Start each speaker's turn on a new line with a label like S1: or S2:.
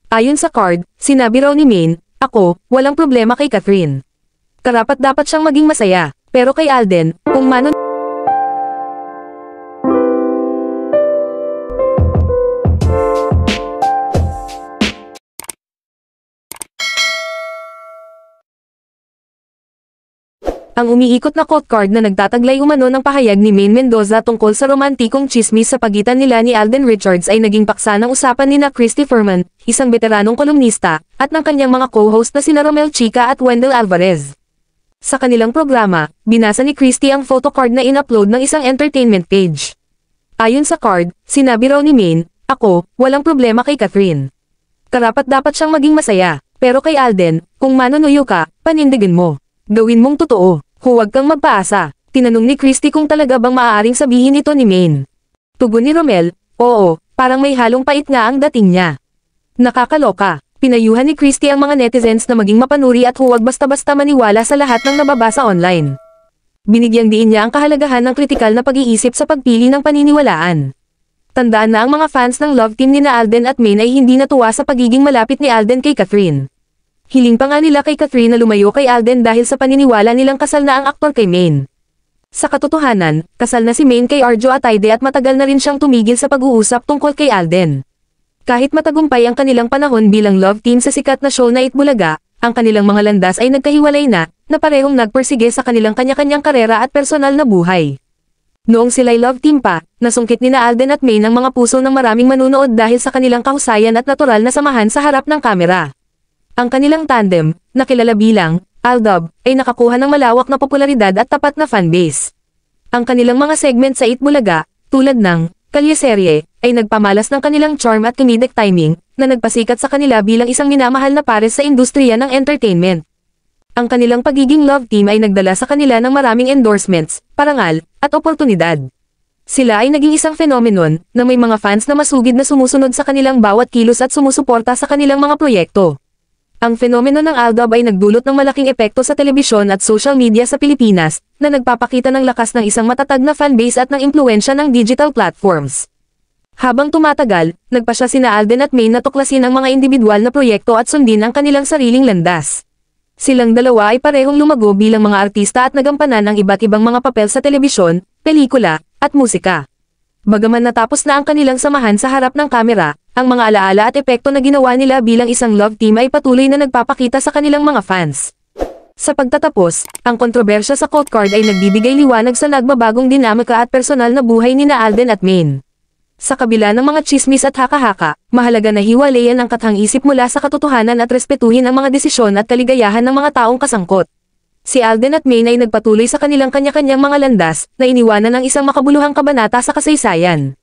S1: Ayon sa card, sinabi raw ni Maine, "Ako, walang problema kay Catherine. Karapat-dapat siyang maging masaya, pero kay Alden, kung mano ang umiikot na quote card na nagtataglay umano ng pahayag ni Maine Mendoza tungkol sa romantikong tsismis sa pagitan nila ni Alden Richards ay naging paksa ng usapan nina Christy Furman, isang veteranong kolumnista, at ng kanyang mga co-host na sina Romel Chica at Wendell Alvarez. Sa kanilang programa, binasa ni Christy ang photocard na in-upload ng isang entertainment page. Ayon sa card, sinabi raw ni Maine, "Ako, walang problema kay Catherine. Karapat-dapat siyang maging masaya, pero kay Alden, kung manunuyo ka, panindigan mo. Gawin mong totoo. Huwag kang magpaasa." Tinanong ni Christy kung talaga bang maaaring sabihin ito ni Maine. Tugon ni Romel, "Oo, parang may halong pait nga ang dating niya." Nakakaloka. Pinayuhan ni Christy ang mga netizens na maging mapanuri at huwag basta-basta maniwala sa lahat ng nababasa online. Binigyang diin niya ang kahalagahan ng kritikal na pag-iisip sa pagpili ng paniniwalaan. Tandaan na ang mga fans ng love team nina Alden at Maine ay hindi natuwa sa pagiging malapit ni Alden kay Catherine. Hiling pa nga nila kay Catherine na lumayo kay Alden dahil sa paniniwala nilang kasal na ang aktor kay Maine. Sa katotohanan, kasal na si Maine kay Arjo Ataide at matagal na rin siyang tumigil sa pag-uusap tungkol kay Alden. Kahit matagumpay ang kanilang panahon bilang love team sa sikat na show na Itbulaga, ang kanilang mga landas ay nagkahiwalay na parehong nagpersige sa kanilang kanya-kanyang karera at personal na buhay. Noong sila'y love team pa, nasungkit nina Alden at Maine ang mga puso ng maraming manunood dahil sa kanilang kahusayan at natural na samahan sa harap ng kamera. Ang kanilang tandem, na kilala bilang Aldab, ay nakakuha ng malawak na popularidad at tapat na fanbase. Ang kanilang mga segment sa Itbulaga, tulad ng Kalyeserye, ay nagpamalas ng kanilang charm at comedic timing, na nagpasikat sa kanila bilang isang minamahal na pares sa industriya ng entertainment. Ang kanilang pagiging love team ay nagdala sa kanila ng maraming endorsements, parangal, at oportunidad. Sila ay naging isang phenomenon, na may mga fans na masugid na sumusunod sa kanilang bawat kilos at sumusuporta sa kanilang mga proyekto. Ang fenomeno ng Aldab ay nagdulot ng malaking epekto sa telebisyon at social media sa Pilipinas, na nagpapakita ng lakas ng isang matatag na fanbase at ng impluensya ng digital platforms. Habang tumatagal, nagpasya sina Alden at Maine na tuklasin ang mga individual na proyekto at sundin ang kanilang sariling landas. Silang dalawa ay parehong lumago bilang mga artista at nagampanan ng iba't ibang mga papel sa telebisyon, pelikula, at musika. Bagaman natapos na ang kanilang samahan sa harap ng kamera, ang mga alaala at epekto na ginawa nila bilang isang love team ay patuloy na nagpapakita sa kanilang mga fans. Sa pagtatapos, ang kontrobersya sa quote card ay nagbibigay liwanag sa nagbabagong dinamika at personal na buhay nina Alden at Maine. Sa kabila ng mga tsismis at haka-haka, mahalaga na hiwalayan ang kathang-isip mula sa katotohanan at respetuhin ang mga desisyon at kaligayahan ng mga taong kasangkot. Si Alden at Maine ay nagpatuloy sa kanilang kanya-kanyang mga landas, na iniwanan ng isang makabuluhang kabanata sa kasaysayan.